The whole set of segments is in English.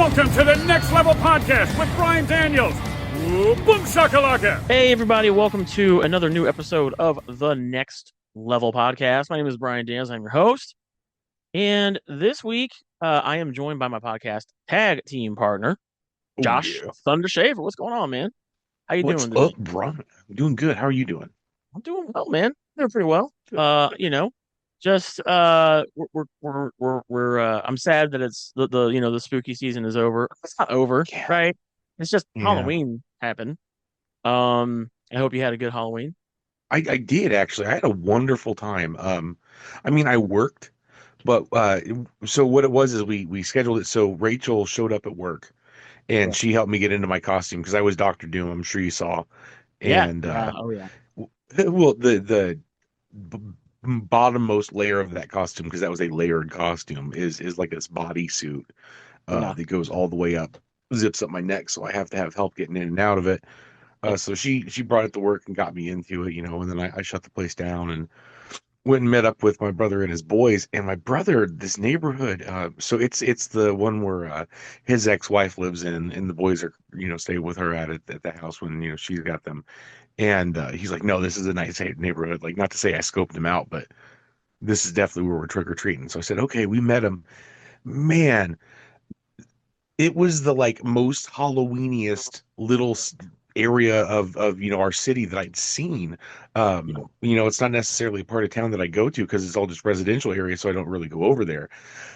Welcome to the Next Level Podcast with Brian Daniels. Ooh, boom shakalaka. Hey, everybody. Welcome to another new episode of the Next Level Podcast. My name is Brian Daniels. I'm your host. And this week, I am joined by my podcast tag team partner, Oh Josh yeah. Thunder Shaver. What's going on, man? How you What's doing up, today? Brian? I'm doing good. How are you doing? I'm doing well, man. Doing pretty well. Good. Just I'm sad that it's the spooky season is over. It's not over, Yeah. right? It's just Yeah. Halloween happened. I hope you had a good Halloween. I did actually. I had a wonderful time. I mean, I worked, but so what it was is we scheduled it so Rachel showed up at work Yeah. and she helped me get into my costume because I was Doctor Doom. I'm sure you saw. Yeah. And Yeah. Oh yeah. well, the b bottommost layer of that costume, because that was a layered costume, is like this bodysuit Yeah. that goes all the way up, zips up my neck, so I have to have help getting in and out of it. Yeah. So she brought it to work and got me into it, and then I shut the place down and went and met up with my brother and his boys. And my brother, this neighborhood, so it's the one where his ex-wife lives in, and the boys are staying with her at the house when she's got them. And he's like, no, this is a nice neighborhood. Like, not to say I scoped him out, but this is definitely where we're trick-or-treating. So I said, okay, we met him. Man, it was the like most Halloweeniest little area of our city that I'd seen. Yeah. It's not necessarily a part of town that I go to because it's all just residential area, so I don't really go over there.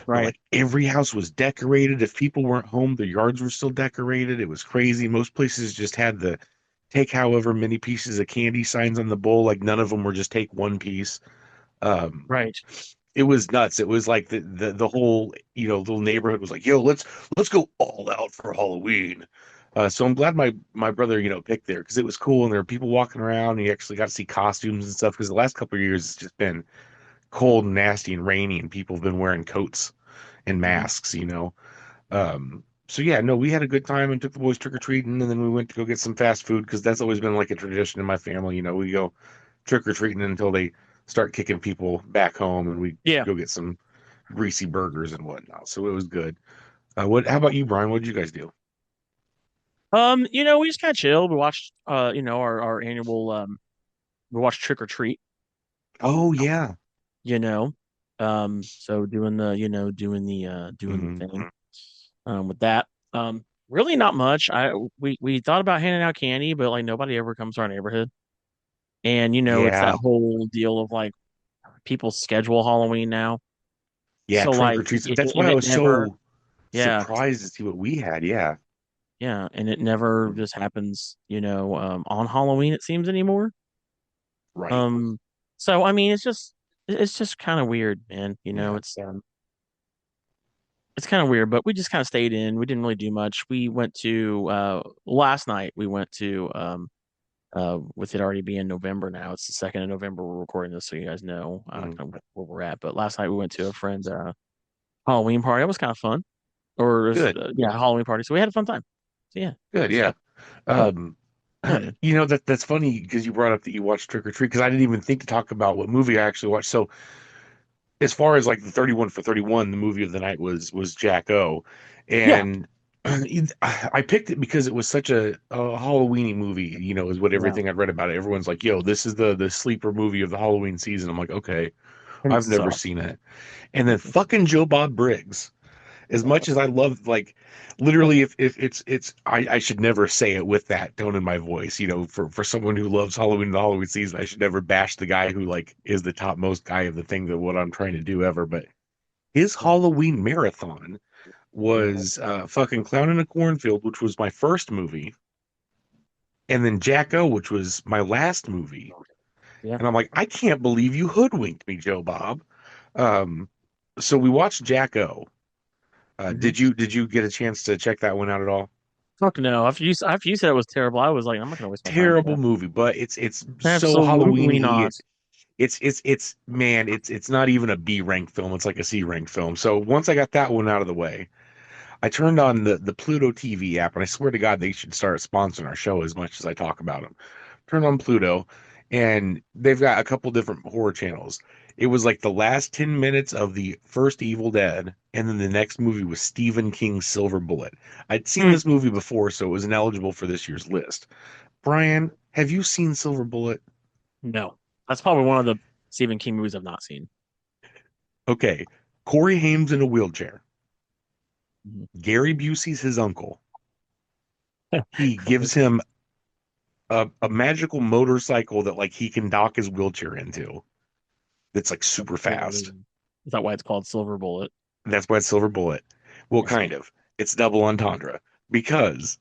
But Right. like every house was decorated. If people weren't home, their yards were still decorated. It was crazy. Most places just had the take however many pieces of candy signs on the bowl. Like none of them were just take one piece. Um, Right. it was nuts. It was like the whole little neighborhood was like, yo, let's go all out for Halloween. So I'm glad my brother picked there because it was cool and there were people walking around and you actually got to see costumes and stuff because the last couple of years it's just been cold and nasty and rainy and people have been wearing coats and Mhm. masks. So yeah, no, we had a good time and took the boys trick or treating, and then we went to go get some fast food because that's always been like a tradition in my family. We go trick or treating until they start kicking people back home, and we Yeah. go get some greasy burgers and whatnot. So it was good. What? How about you, Brian? What did you guys do? We just kind of chilled. We watched our annual we watched Trick or Treat, Oh yeah. so doing the Hmm. thing with that. Really not much. We thought about handing out candy, but like nobody ever comes to our neighborhood. And it's that Yeah. whole deal of like people schedule Halloween now. Yeah. So Trunk like or treats. That's and why I it was never, so yeah. surprised to see what we had. Yeah. Yeah, and it never just happens, on Halloween it seems anymore. Right. Um, so I mean, it's just kind of weird, man. Yeah. It's kind of weird, but we just kind of stayed in. We didn't really do much. We went to last night. We went to with it already being November now. It's the 2nd of November. We're recording this, so you guys know Mm. kind of where we're at. But last night we went to a friend's Halloween party. It was kind of fun, or it was, Good. yeah, Halloween party. So we had a fun time. So yeah, Good. so Yeah. Um, yeah, man. that's funny because you brought up that you watched Trick or Treat because I didn't even think to talk about what movie I actually watched. So as far as like the 31 for 31, the movie of the night was Jack O, Yeah, and I picked it because it was such a Halloweeny movie. Is what yeah. everything I'd read about it. Everyone's like, "Yo, this is the sleeper movie of the Halloween season." I'm like, "Okay, And it I've never sucked. seen it." And then fucking Joe Bob Briggs, as much as I love, like, literally, if it's I should never say it with that tone in my voice, for someone who loves Halloween and the Halloween season, I should never bash the guy who like is the topmost guy of the thing that what I'm trying to do ever. But his Halloween marathon was fucking Clown in a Cornfield, which was my first movie, and then Jacko, which was my last movie. Yeah. And I'm like, I can't believe you hoodwinked me, Joe Bob. Um, so we watched Jacko. Hmm. Did you get a chance to check that one out at all? Fuck no. After you said it was terrible, I was like, I'm not gonna waste my time with Terrible that. movie, but it's so Absolutely Halloweeny. not. It's man, it's not even a B rank film. It's like a C rank film. So once I got that one out of the way, I turned on the Pluto TV app, and I swear to God they should start sponsoring our show as much as I talk about them. Turn on Pluto, and they've got a couple different horror channels. It was like the last 10 minutes of the first Evil Dead, and then the next movie was Stephen King's Silver Bullet. I'd seen Hmm, this movie before, so it was ineligible for this year's list. Brian, have you seen Silver Bullet? no, that's probably one of the Stephen King movies I've not seen. Okay. Corey Haim's in a wheelchair. Mhm. Gary Busey's his uncle. He gives him a magical motorcycle that like he can dock his wheelchair into. That's like super fast. Is that why it's called Silver Bullet? That's why it's Silver Bullet. Well, I see. kind of. It's double entendre because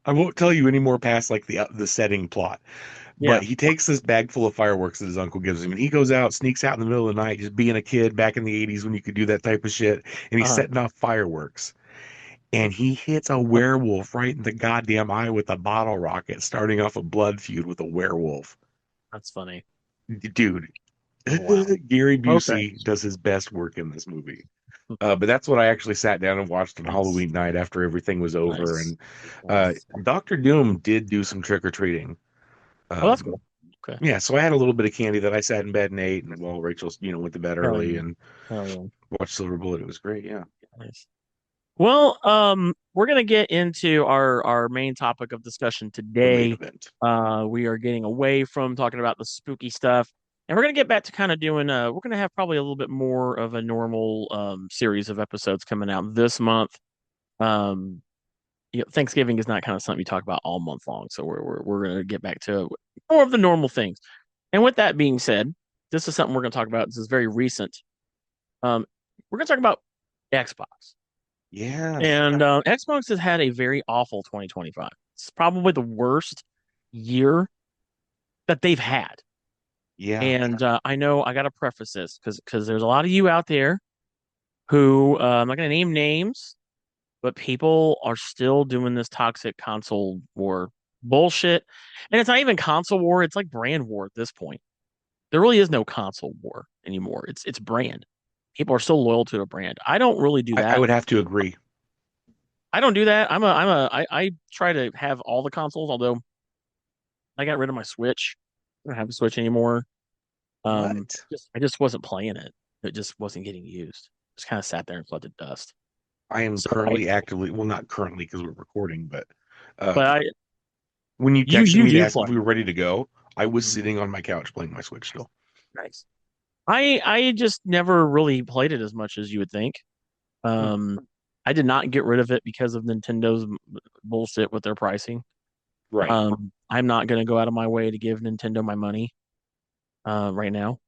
I won't tell you any more past like the setting plot. Yeah. But he takes this bag full of fireworks that his uncle gives him, and he goes out, sneaks out in the middle of the night, just being a kid back in the 80s when you could do that type of shit, and he's Uh, setting off fireworks. And he hits a werewolf right in the goddamn eye with a bottle rocket, starting off a blood feud with a werewolf. that's funny. Dude, Oh, wow. Gary Okay. Busey does his best work in this movie. But that's what I actually sat down and watched on Nice. Halloween night after everything was over. Nice. And Nice. Dr. Doom did do some trick or treating. Oh, that's cool. Okay. Yeah, so I had a little bit of candy that I sat in bed and ate, and while Rachel, went to bed Hell early yeah. and Hell yeah. watched Silver Bullet. It was great. Yeah, Nice. Well, we're gonna get into our main topic of discussion the main today. event. We are getting away from talking about the spooky stuff, and we're gonna get back to kind of doing. We're gonna have probably a little bit more of a normal series of episodes coming out this month. Um, Thanksgiving is not kind of something you talk about all month long, so we're gonna get back to more of the normal things. And with that being said, this is something we're gonna talk about. This is very recent. We're gonna talk about Xbox. Yes. And Xbox has had a very awful 2025. It's probably the worst year that they've had. Yeah. And I know I got to preface this because there's a lot of you out there who I'm not going to name names, but people are still doing this toxic console war bullshit. And it's not even console war, it's like brand war at this point. There really is no console war anymore. It's brand. People are still loyal to a brand. I don't really do I that. would have to agree. I don't do that. I try to have all the consoles, although I got rid of my Switch. I don't have a Switch anymore. What? I just wasn't playing it. It just wasn't getting used. Just kind of sat there and collected dust. I am So I, currently actively, well, not currently because we're recording, but but um, I, when you texted you me to do ask if play. we were ready to go, I was Mhm. sitting on my couch playing my Switch still. Nice. I just never really played it as much as you would think. Hmm. Um, I did not get rid of it because of Nintendo's bullshit with their pricing. Right. I'm not going to go out of my way to give Nintendo my money right now.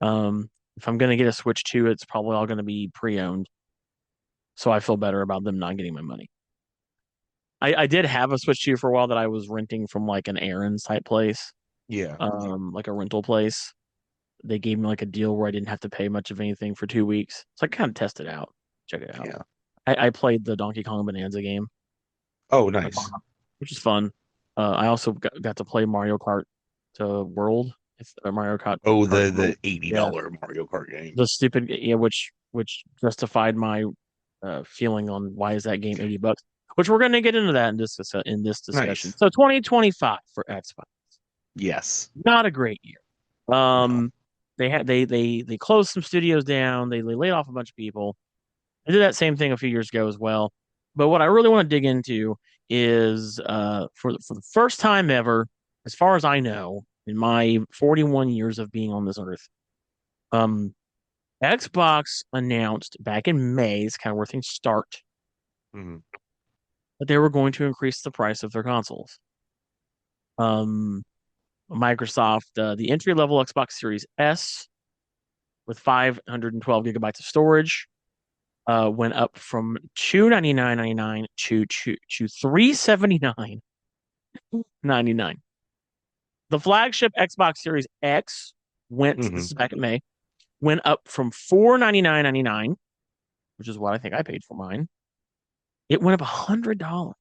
If I'm going to get a Switch 2, it's probably all going to be pre-owned. So I feel better about them not getting my money. I did have a Switch 2 for a while that I was renting from like an errands type place, Yeah. like a rental place. They gave me like a deal where I didn't have to pay much of anything for 2 weeks. So I kind of tested it out, check it out. Yeah. I played the Donkey Kong Bonanza game, Oh, like, nice. which is fun. I also got to play Mario Kart to World. It's Mario Kart, Oh, Kart the World. $80 Yeah, Mario Kart game. the stupid, yeah, which justified my feeling on why is that game $80, which we're going to get into that in this discussion. Nice. So 2025 for Xbox, Yes. not a great year. No. They closed some studios down. They laid off a bunch of people. They did that same thing a few years ago as well. But what I really want to dig into is for the first time ever, as far as I know, in my 41 years of being on this earth, um, Xbox announced back in May, it's kind of where things start, Mhm. that they were going to increase the price of their consoles. Um, Microsoft, the entry level Xbox Series S with 512 gigabytes of storage went up from 299.99 to 379.99. The flagship Xbox Series X went, this Mhm. is back in May, went up from 499.99, which is what I think I paid for mine. It went up $100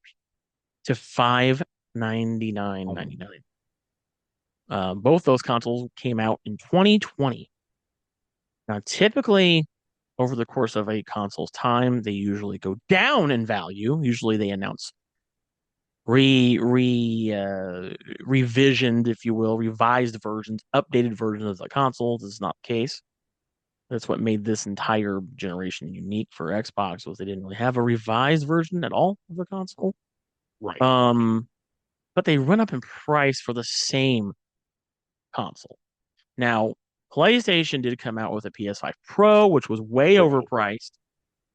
to 599.99. Both those consoles came out in 2020. Now, typically, over the course of a console's time, they usually go down in value. Usually, they announce revisioned, if you will, revised versions, updated versions of the consoles. This is not the case. That's what made this entire generation unique for Xbox was they didn't really have a revised version at all of the console. Right. Um, but they run up in price for the same console. Now, PlayStation did come out with a PS5 Pro, which was way Pro. overpriced.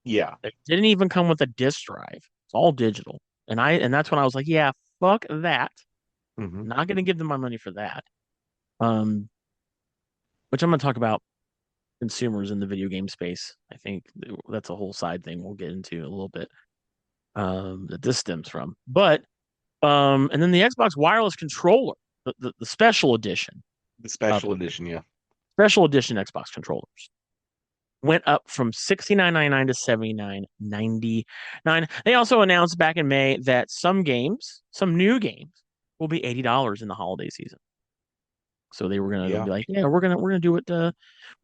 Yeah. It didn't even come with a disc drive. It's all digital. And that's when I was like, yeah, fuck that. Hmm. Not gonna give them my money for that. Um, which I'm gonna talk about consumers in the video game space. I think that's a whole side thing we'll get into a little bit. That this stems from. But and then the Xbox wireless controller, the special edition The of special it, edition, yeah. special edition Xbox controllers went up from 69.99 to 79.99. They also announced back in May that some games, some new games, will be $80 in the holiday season. So they were gonna Yeah. be like, yeah, we're gonna do what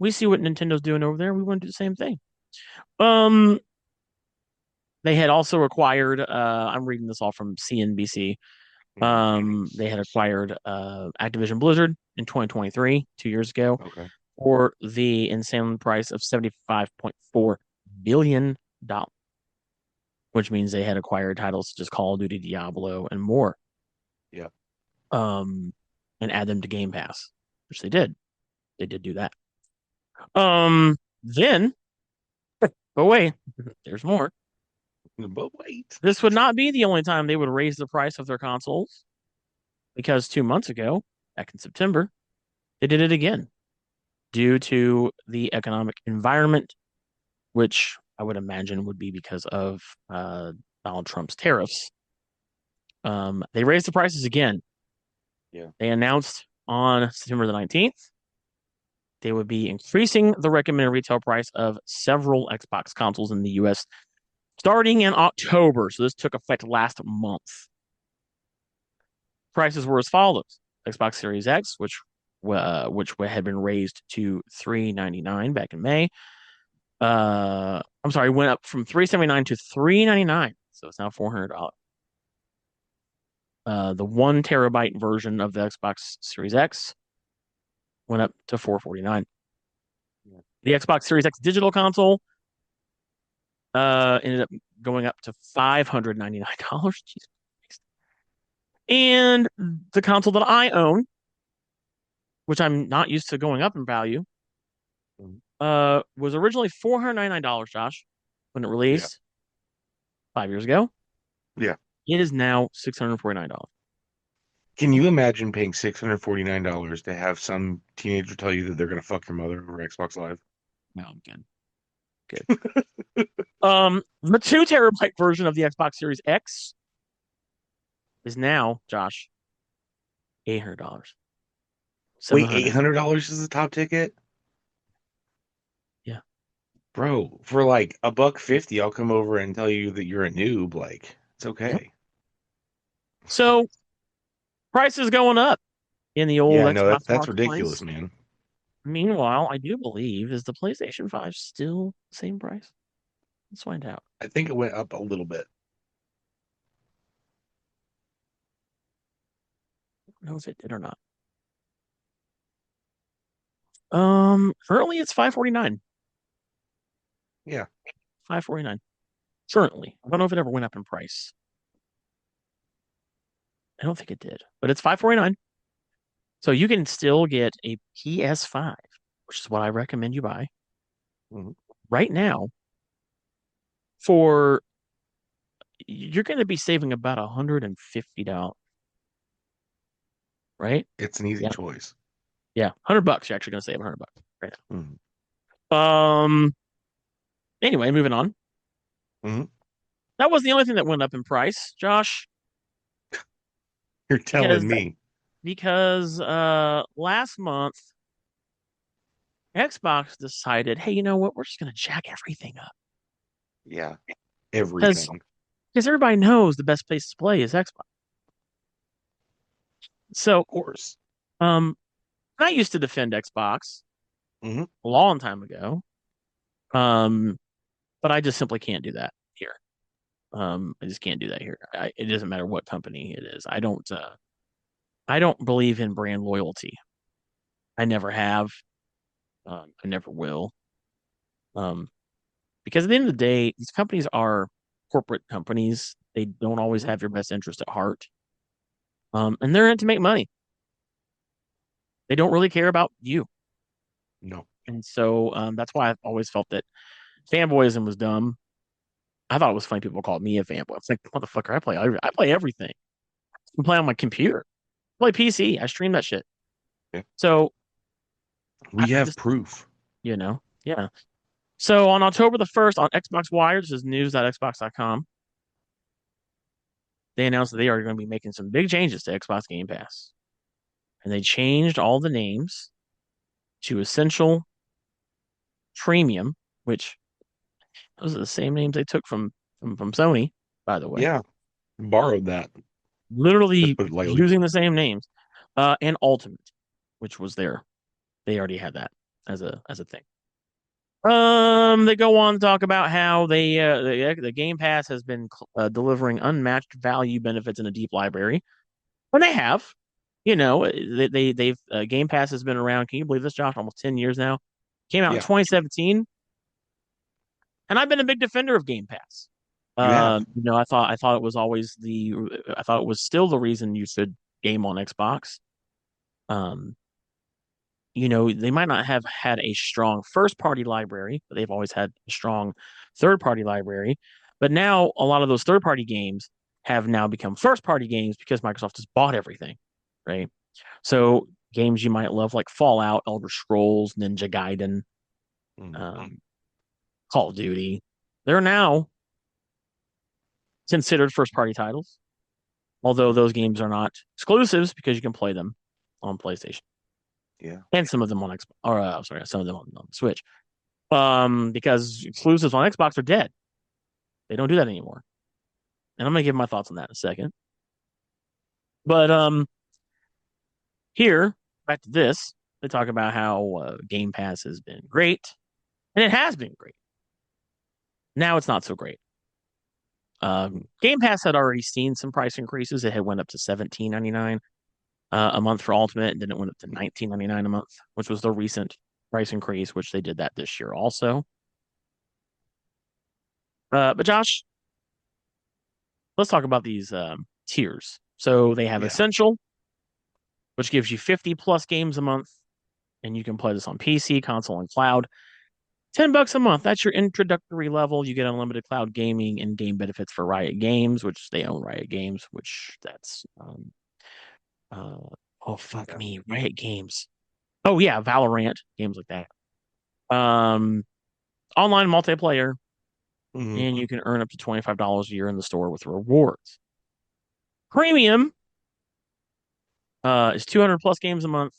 we see what Nintendo's doing over there. We want to do the same thing. Um, they had also acquired. I'm reading this all from CNBC. Mhm. They had acquired Activision Blizzard in 2023, 2 years ago, Okay. for the insane price of $75.4 billion, which means they had acquired titles such as Call of Duty, Diablo, and more, Yeah. um, and add them to Game Pass, which they did. They did do that. Then, but wait, there's more. But wait. This would not be the only time they would raise the price of their consoles, because 2 months ago, back in September, they did it again due to the economic environment, which I would imagine would be because of Donald Trump's tariffs. They raised the prices again. Yeah. They announced on September the 19th they would be increasing the recommended retail price of several Xbox consoles in the US starting in October. So this took effect last month. Prices were as follows: Xbox Series X, which had been raised to $399 back in May. I'm sorry, went up from $379 to $399, so it's now $400. The 1 terabyte version of the Xbox Series X went up to $449. Yeah. The Xbox Series X digital console ended up going up to $599. Jesus Christ. And the console that I own, which I'm not used to going up in value, Mhm. was originally $499, Josh, when it Yeah. released 5 years ago. Yeah. It is now $649. Can you imagine paying $649 to have some teenager tell you that they're gonna fuck your mother over Xbox Live? No, I'm good. Good. The 2 terabyte version of the Xbox Series X is now, Josh, $800. Wait, 700. $800 is the top ticket? Yeah. Bro, for like a buck 50, I'll come over and tell you that you're a noob. Like, it's Yep. okay. So prices going up in the old Yeah, no, Xbox that's ridiculous, marketplace. man. Meanwhile, I do believe is the PlayStation 5 still the same price? Let's find out. I think it went up a little bit. I don't know if it did or not. Currently it's 549. Yeah. 549. Currently. I don't know if it ever went up in price. I don't think it did, but it's 549. So you can still get a PS5, which is what I recommend you buy Mhm. right now for you're going to be saving about $150, right? It's an easy Yeah. choice. Yeah. $100. You're actually going to save $100 right Mhm. now. Anyway, moving on. Mhm. That was the only thing that went up in price, Josh, You're because telling me. last month Xbox decided, hey, you know what? We're just going to jack everything up Yeah. because Everything. everybody knows the best place to play is Xbox. So, Of course. um, I used to defend Xbox Hmm. a long time ago. Um, but I just simply can't do that here. I just can't do that here. It doesn't matter what company it is. I don't believe in brand loyalty. I never have. I never will. Um, because at the end of the day, these companies are corporate companies. They don't always Mhm. have your best interest at heart. And they're in it to make money. They don't really care about you. No. And so that's why I've always felt that fanboyism was dumb. I thought it was funny people called me a fanboy. It's like, motherfucker, I play everything. I play on my computer. I play PC. I stream that shit. Yeah. So I We have just, proof. yeah. So on October the 1st on Xbox Wire, this is news.xbox.com, they announced that they are going to be making some big changes to Xbox Game Pass. And they changed all the names to Essential, Premium, which those are the same names they took from Sony, by the way. Yeah. Borrowed that, to Literally put it lightly. using the same names. And Ultimate, which was there. They already had that as a thing. They go on to talk about how the Game Pass has been delivering unmatched value, benefits, and a deep library. And they have, they've Game Pass has been around. Can you believe this, Josh? Almost 10 years now. Came out in Yeah, 2017, and I've been a big defender of Game Pass. you have. I thought it was I thought it was still the reason you should game on Xbox. Um, they might not have had a strong first party library, but they've always had a strong third party library. But now a lot of those third party games have now become first party games because Microsoft has bought everything, right? So games you might love like Fallout, Elder Scrolls, Ninja Gaiden, Mhm. um, Call of Duty, they're now considered first party titles, although those games are not exclusives because you can play them on PlayStation Yeah. and some of them on Xbox, or sorry, some of them on Switch. Because exclusives on Xbox are dead. They don't do that anymore. And I'm gonna give my thoughts on that in a second. But here, back to this, they talk about how Game Pass has been great, and it has been great. Now it's not so great. Game Pass had already seen some price increases. It had went up to $17.99 a month for Ultimate, and then it went up to $19.99 a month, which was the recent price increase, which they did that this year also. But Josh, let's talk about these tiers. So they have Yeah. Essential, which gives you 50 plus games a month, and you can play this on PC, console, and cloud. $10 a month. That's your introductory level. You get unlimited cloud gaming and game benefits for Riot Games, which they own Riot Games, which that's uh oh fuck Yeah. me, Riot Games. Oh yeah, Valorant, games like that. Online multiplayer, Hmm. and you can earn up to $25 a year in the store with rewards. Premium is 200 plus games a month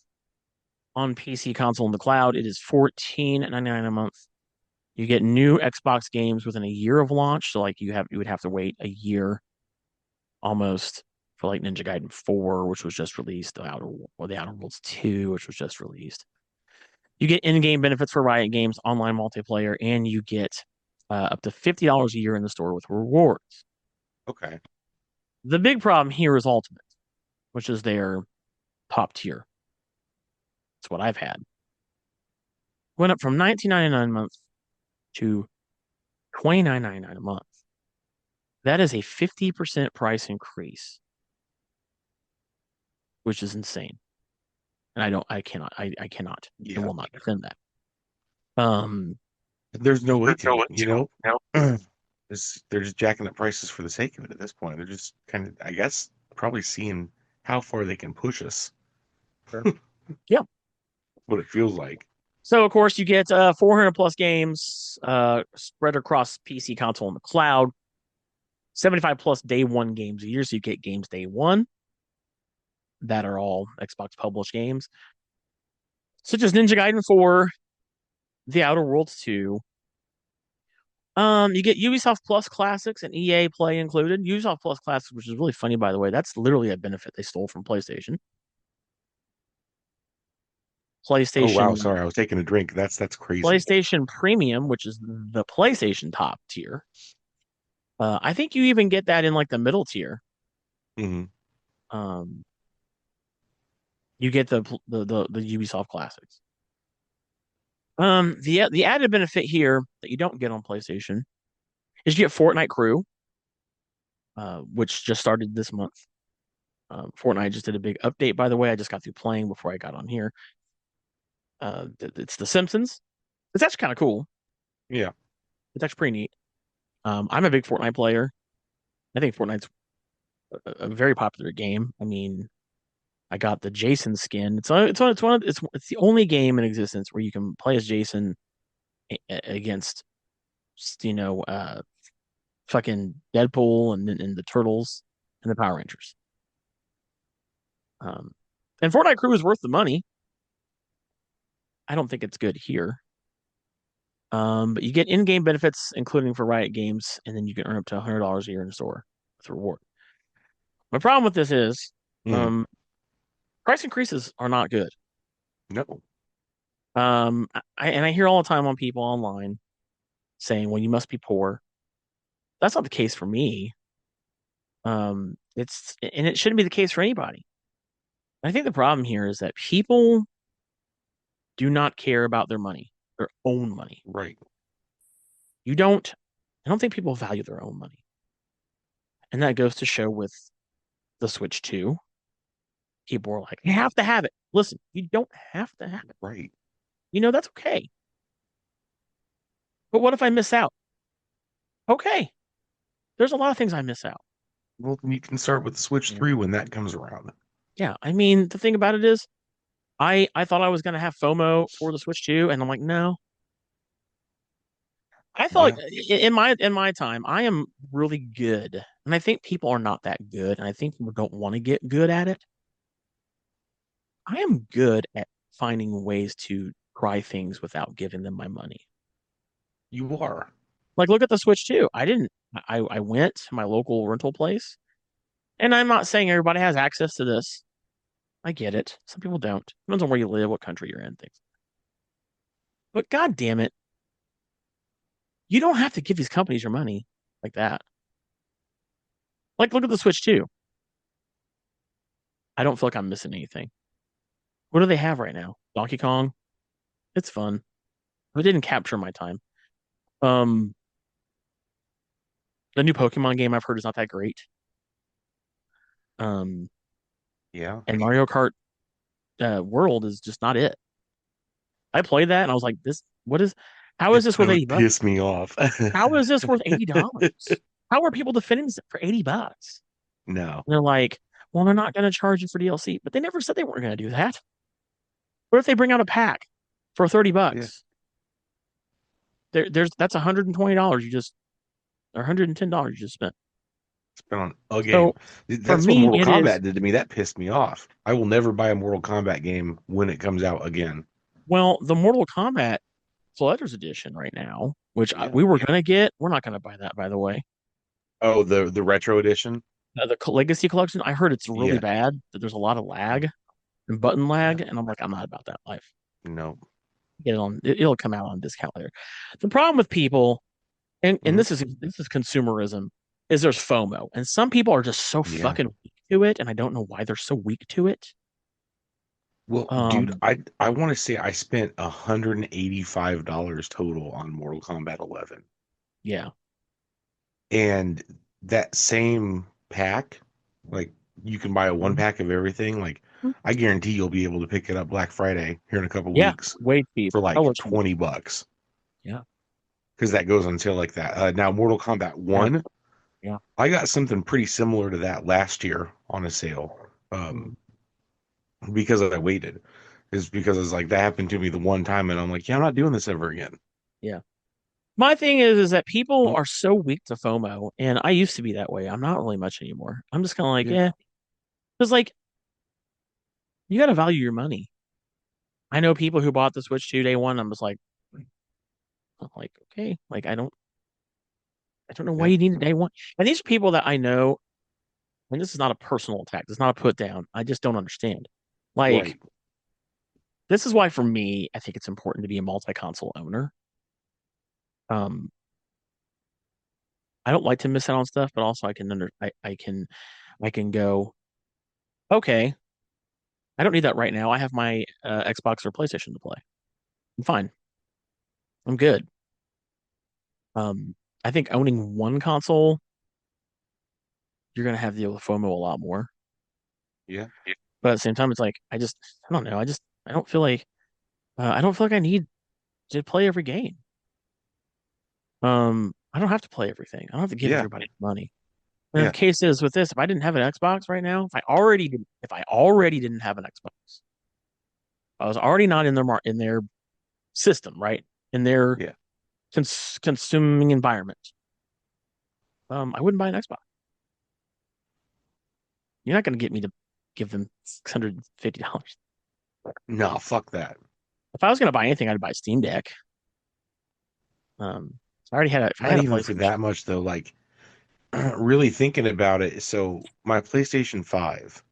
on PC, console, and the cloud. It is $14.99 a month. You get new Xbox games within a year of launch. So like you would have to wait a year almost for like Ninja Gaiden 4, which was just released, the Outer Worlds 2, which was just released. You get in-game benefits for Riot Games, online multiplayer, and you get up to $50 a year in the store with rewards. Okay. The big problem here is Ultimate, which is their top tier. It's what I've had. Went up from $19.99 a month to $29.99 a month. That is a 50% price increase, which is insane. And I cannot and Yeah. will not defend that. Um, There's no way there's no to, way to, they're just jacking up prices for the sake of it at this point. They're just kind of, I guess, probably seeing how far they can push us, Sure. Yeah. what it feels like. So of course you get 400 plus games spread across PC, console, and the cloud. 75 plus day one games a year, so you get games day one that are all Xbox published games, such as Ninja Gaiden 4, The Outer Worlds 2. You get Ubisoft Plus Classics and EA Play included. Ubisoft Plus Classics, which is really funny, by the way, that's literally a benefit they stole from PlayStation. Oh wow, PlayStation sorry, I was taking a drink. That's crazy. PlayStation Premium, which is the PlayStation top tier. I think you even get that in like the middle tier. Hmm. Um, you get the Ubisoft classics. The added benefit here that you don't get on PlayStation is you get Fortnite Crew, which just started this month. Fortnite just did a big update, by the way. I just got through playing before I got on here. It's The Simpsons. It's actually kind of cool. Yeah. It's actually pretty neat. I'm a big Fortnite player. I think Fortnite's a very popular game. I mean, I got the Jason skin. It's the only game in existence where you can play as Jason against you know fucking Deadpool and the Turtles and the Power Rangers. Um, and Fortnite Crew is worth the money. I don't think it's good here. But you get in-game benefits, including for Riot Games, and then you can earn up to $100 a year in the store with a reward. My problem with this is, Mm. um, price increases are not good. No. I hear all the time on people online saying, "Well, you must be poor." That's not the case for me. And it shouldn't be the case for anybody. I think the problem here is that people do not care about their money, their own money. Right. You don't, I don't think people value their own money. And that goes to show with the Switch 2. People are like, you have to have it. Listen, you don't have to have it. Right. That's okay. But what if I miss out? Okay. There's a lot of things I miss out. Well, then you can start with the Switch Yeah. 3 when that comes around. Yeah. I mean, the thing about it is, I thought I was gonna have FOMO for the Switch 2, and I'm like, no. I felt like Yeah. in my time, I am really good. And I think people are not that good, and I think people don't want to get good at it. I am good at finding ways to try things without giving them my money. You are. Like look at the Switch 2. I went to my local rental place, and I'm not saying everybody has access to this. I get it. Some people don't. Depends on where you live, what country you're in, things. But god damn it, you don't have to give these companies your money like that. Like look at the Switch 2. I don't feel like I'm missing anything. What do they have right now? Donkey Kong. It's fun. But it didn't capture my time. Um, the new Pokemon game I've heard is not that great. Um, Yeah. and Mario Kart World is just not it. I played that and I was like, how is It, this that worth would 80 bucks? piss me off. How is this worth $80? How are people defending this for 80 bucks? No. And they're like, well, they're not going to charge you for DLC, but they never said they weren't going to do that. What if they bring out a pack for 30 Yeah. bucks? That's $120 you just, or $110 you just spent. Spent on a game. So for That's what me, Mortal it is, Kombat did to me. That pissed me off. I will never buy a Mortal Kombat game when it comes out again. well, the Mortal Kombat Collector's Edition right now, which Yeah. we were going to get. We're not going to buy that, by the way. Oh, the retro edition? The Legacy Collection, I heard it's really Yeah. bad, that there's a lot of lag and button lag. And I'm like, I'm not about that life. No. It'll come out on discount later. The problem with people, and Mhm. this is consumerism, is there's FOMO. And some people are just so Yeah. fucking weak to it, and I don't know why they're so weak to it. Well, dude, Um, I want to say I spent $185 total on Mortal Kombat 11. yeah. And that same pack, like you can buy a one Mhm. pack of everything. Like I guarantee you'll be able to pick it up Black Friday here in a couple Yeah, weeks way cheap. for like Hella cheap. $20 Yeah. because that goes until like that. Now Mortal Kombat Yeah. 1, Yeah. I got something pretty similar to that last year on a sale. Mhm. Because I waited. Is because it's like that happened to me the one time and I'm like, yeah, I'm not doing this ever again. Yeah. My thing is that people Mm. are so weak to FOMO, and I used to be that way. I'm not really much anymore. I'm just kind of like, Yeah. yeah, because like you got to value your money. I know people who bought the Switch 2 day one. I'm like, okay, like I don't know why Yeah. you need a day one. And these are people that I know, and this is not a personal attack. It's not a put down. I just don't understand. Like, Right. this is why for me, I think it's important to be a multi-console owner. Um, I don't like to miss out on stuff, but also I can go, okay, I don't need that right now. I have my Xbox or PlayStation to play. I'm fine. I'm good. I think owning one console, you're gonna have to deal with FOMO a lot more. Yeah. But at the same time, it's like I don't know. I don't feel like I need to play every game. I don't have to play everything. I don't have to give Yeah. everybody money. And the Yeah. case is with this, if I didn't have an Xbox right now, if I already didn't have an Xbox, I was already not in their system, right? In their Yeah. consuming environment. I wouldn't buy an Xbox. You're not going to get me to give them $650. No, fuck that. If I was going to buy anything, I'd buy Steam Deck. So I already had if I Not had a even for PlayStation, that much though. Like really thinking about it. So my PlayStation 5,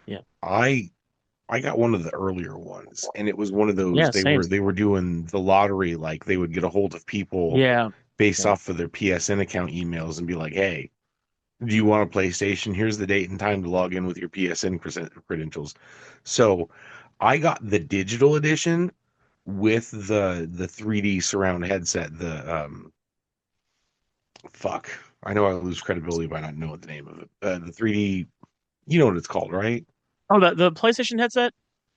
yeah, I I got one of the earlier ones, and it was one of those yeah, same, they were doing the lottery, like they would get a hold of people yeah, based yeah, off of their PSN account emails and be like, "Hey, do you want a PlayStation? Here's the date and time to log in with your PSN credentials." So I got the digital edition with the 3D surround headset. The fuck, I know I lose credibility by not knowing the name of it. The 3D, you know what it's called, right? Oh, the PlayStation headset,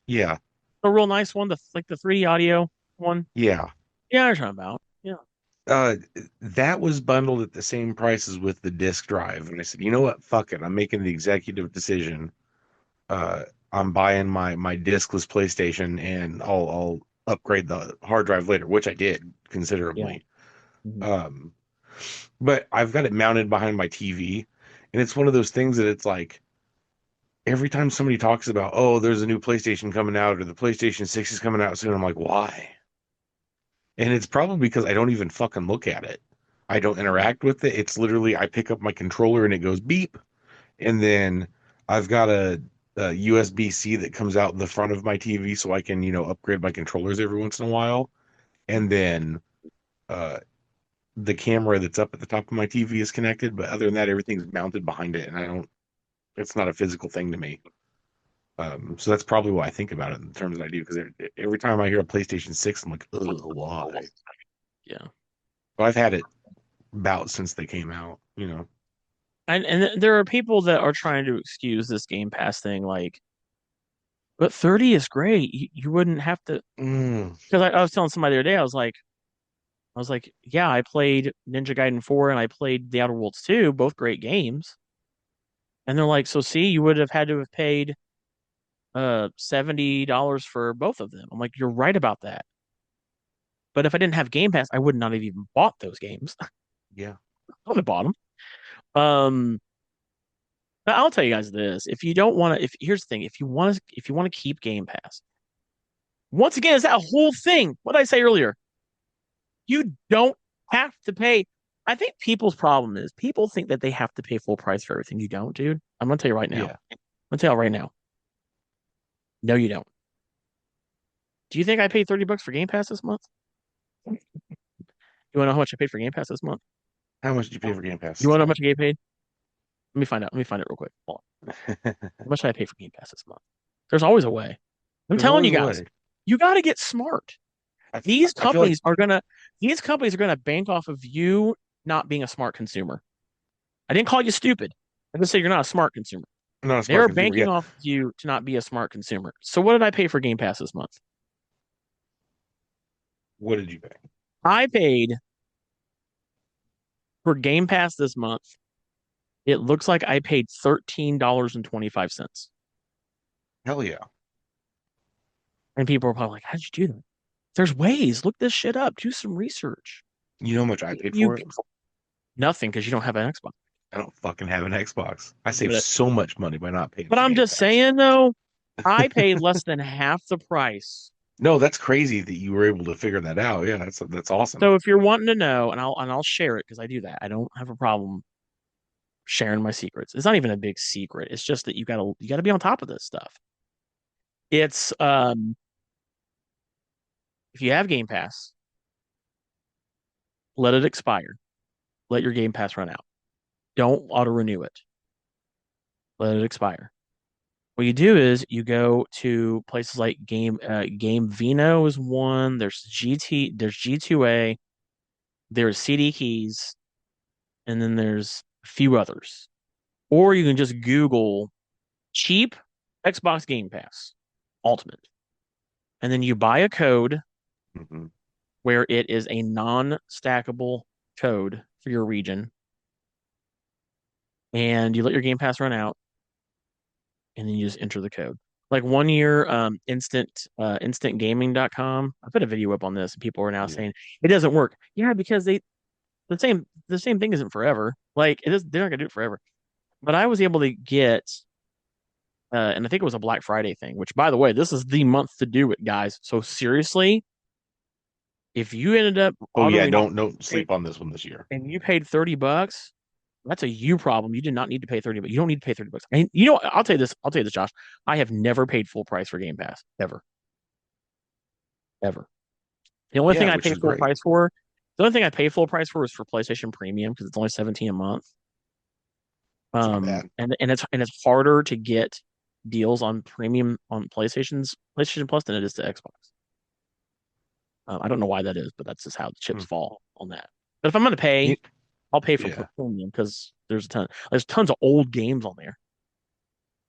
Yeah, the real nice one, the like the 3D audio one. yeah. Yeah, I know what you're talking about. Yeah, Uh, that was bundled at the same price as with the disk drive, and I said, you know what? Fuck it. I'm making the executive decision. Uh, I'm buying my diskless PlayStation, and I'll upgrade the hard drive later, which I did yeah. considerably. Mhm. Um, but I've got it mounted behind my TV, and it's one of those things that it's like every time somebody talks about, oh, there's a new PlayStation coming out or the PlayStation 6 is coming out soon, I'm like, why? And it's probably because I don't even fucking look at it. I don't interact with it. It's literally I pick up my controller and it goes beep, and then I've got a USB-C that comes out the front of my TV so I can, upgrade my controllers every once in a while. And then uh the camera that's up at the top of my TV is connected, but other than that, everything's mounted behind it, and I don't. It's not a physical thing to me. So that's probably why I think about it in the terms that I do, because every time I hear a PlayStation 6, I'm like, ugh, why? Yeah. But I've had it about since they came out. And there are people that are trying to excuse this Game Pass thing, like, but 30 is great. You wouldn't have to Mm, because I was telling somebody the other day, I was like, yeah, I played Ninja Gaiden 4 and I played The Outer Worlds 2, both great games. And they're like, so see, you would have had to have paid $70 for both of them. I'm like, you're right about that. But if I didn't have Game Pass, I would not have even bought those games. yeah, I would have bought them. Um, but I'll tell you guys this: if you don't want to, if here's the thing, if you want to keep Game Pass, once again, it's that whole thing. What did I say earlier? You don't have to pay. I think people's problem is people think that they have to pay full price for everything. You don't, dude. I'm gonna tell you right now. yeah. I'm gonna tell you right now. No, you don't. Do you think I paid $30 for Game Pass this month? You want to know how much I paid for Game Pass this month? How much did you pay for Game Pass You want this to know how month? much I get paid? Let me find out. Let me find it real quick. Hold on. How much did I pay for Game Pass this month? There's always a way. I'm There's telling you always a guys, way. you got to get smart. I These I feel like companies are gonna these companies are gonna bank off of you not being a smart consumer. I didn't call you stupid. I just say you're not a smart consumer. I'm not a smart They're consumer. Yeah. banking off of you to not be a smart consumer. So what did I pay for Game Pass this month? What did you pay? I paid for Game Pass this month. It looks like I paid $13.25. Hell yeah. And people are probably like, how'd you do that? There's ways. Look this shit up. Do some research. You know how much I paid You for it? nothing because you don't have an Xbox. I don't fucking have an Xbox. I saved But so much money by not paying but for I'm Game just Pass. saying though, I paid less than half the price. No, that's crazy that you were able to figure that out. Yeah, that's awesome. So if you're wanting to know, and I'll share it because I do that. I don't have a problem sharing my secrets. It's not even a big secret. It's just that you gotta be on top of this stuff. It's if you have Game Pass, let it expire. let your Game Pass run out. Don't auto renew it. Let it expire. What you do is you go to places like Game Vino is one. There's G2A, there's CD Keys, and then there's a few others. Or you can just Google cheap Xbox Game Pass Ultimate. And then you buy a code Hmm. where it is a non-stackable code for your region, and you let your Game Pass run out, and then you just enter the code. Like 1 year, instantgaming.com. I put a video up on this, and people are now Yeah. saying it doesn't work. Yeah, because the same thing isn't forever. Like it is, they're not gonna do it forever. But I was able to get, and I think it was a Black Friday thing. Which, by the way, this is the month to do it, guys. So seriously, if you ended up Oh auto yeah, renewing don't sleep on this one this year. and you paid $30, that's a you problem. You did not need to pay 30, but you don't need to pay $30. And you know what? I'll tell you this. I'll tell you this, Josh. I have never paid full price for Game Pass ever, ever. The only Yeah, thing I which pay is full great. price for, the only thing I pay full price for is for PlayStation Premium because it's only 17 a month. It's not bad. And it's harder to get deals on premium on PlayStation Plus than it is to Xbox. I don't know why that is, but that's just how the chips Hmm. fall on that. But if I'm going to pay, Y- I'll pay for Yeah. premium because there's tons of old games on there,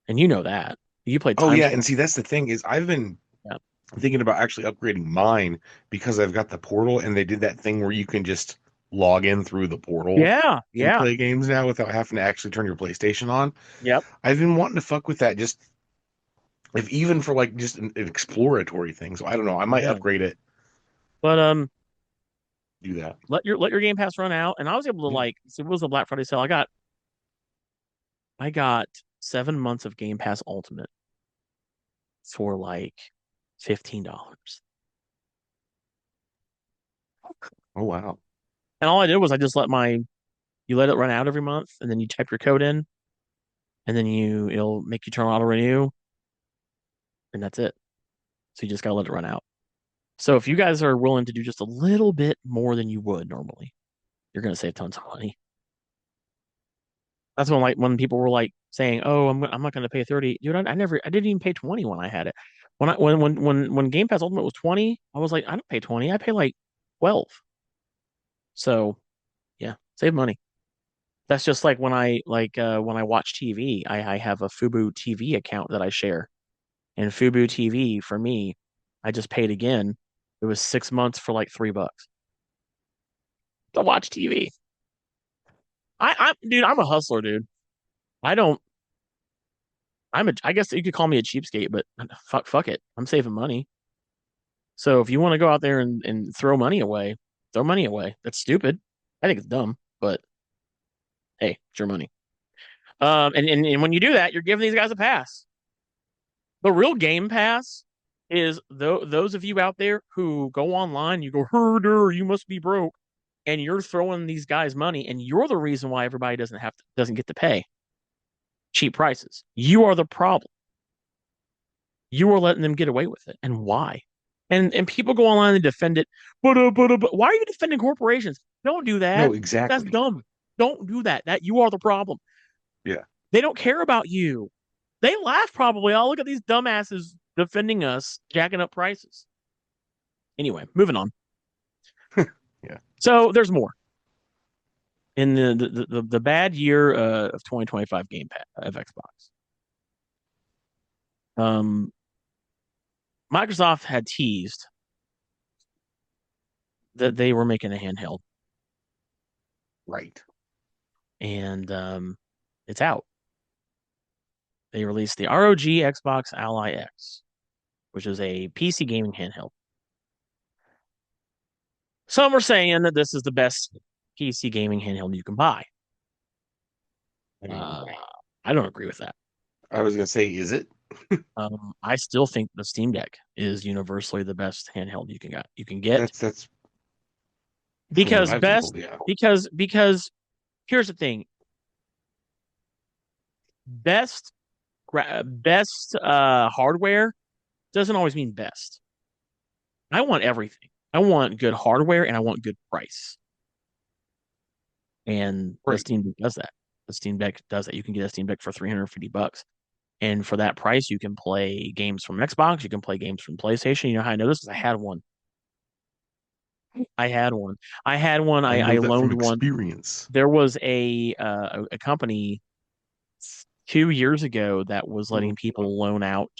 and you know that you played Oh Time yeah, Splitters. and see that's the thing is I've been Yeah. thinking about actually upgrading mine because I've got the portal and they did that thing where you can just log in through the portal Yeah, and yeah, play games now without having to actually turn your PlayStation on. yep, I've been wanting to fuck with that just if even for like just an exploratory thing. So I don't know. I might yeah. upgrade it, But do that. let your Game Pass run out, and I was able to Yeah. like, so it was a Black Friday sale. I got 7 months of Game Pass Ultimate for like $15, Oh wow. and all I did was I just you let it run out every month, and then you type your code in, and then it'll make you turn auto renew, and that's it. So you just gotta let it run out. So if you guys are willing to do just a little bit more than you would normally, you're gonna save tons of money. That's when people were like saying, "Oh, I'm not going to pay 30." Dude, I didn't even pay 20 when I had it. When Game Pass Ultimate was 20, I was like, I don't pay 20. I pay like 12. So, yeah, save money. That's just like when I watch TV, I have a Fubo TV account that I share. And Fubo TV for me, I just paid again. It was 6 months for like $3 to watch TV. Dude, I'm a hustler, dude. I don't I guess you could call me a cheapskate, but fuck it. I'm saving money. So if you want to go out there and throw money away, throw money away. That's stupid. I think it's dumb, but hey, it's your money. And when you do that, you're giving these guys a pass. The real game pass is those of you out there who go online, you go, herder, you must be broke, and you're throwing these guys money, and you're the reason why everybody doesn't get to pay cheap prices. You are the problem. You are letting them get away with it. And why? And people go online and defend it. But why are you defending corporations? Don't do that. No, That's exactly. dumb. Don't do that. That you are the problem. Yeah. They don't care about you. They laugh probably. Oh, look at these dumbasses defending us, jacking up prices. Anyway, moving on. Yeah. So there's more in the bad year of 2025 Game Pass of Xbox. Um, Microsoft had teased that they were making a handheld, Right. and it's out. They released the ROG Xbox Ally X, which is a PC gaming handheld. Some are saying that this is the best PC gaming handheld you can buy. Mm. Uh, I don't agree with that. I was gonna say, is it? I still think the Steam Deck is universally the best handheld you can get That's from what because I've been best told, yeah. because here's the thing: best best hardware doesn't always mean best. I want everything. I want good hardware and I want good price. And the Right. Steam Deck does that. The Steam Deck does that. You can get a Steam Deck for $350. And for that price, you can play games from Xbox, you can play games from PlayStation. You know how I know this? Because I had one. I had one. I had one. I I know that loaned from one. experience. There was a company 2 years ago that was letting Mhm. people loan out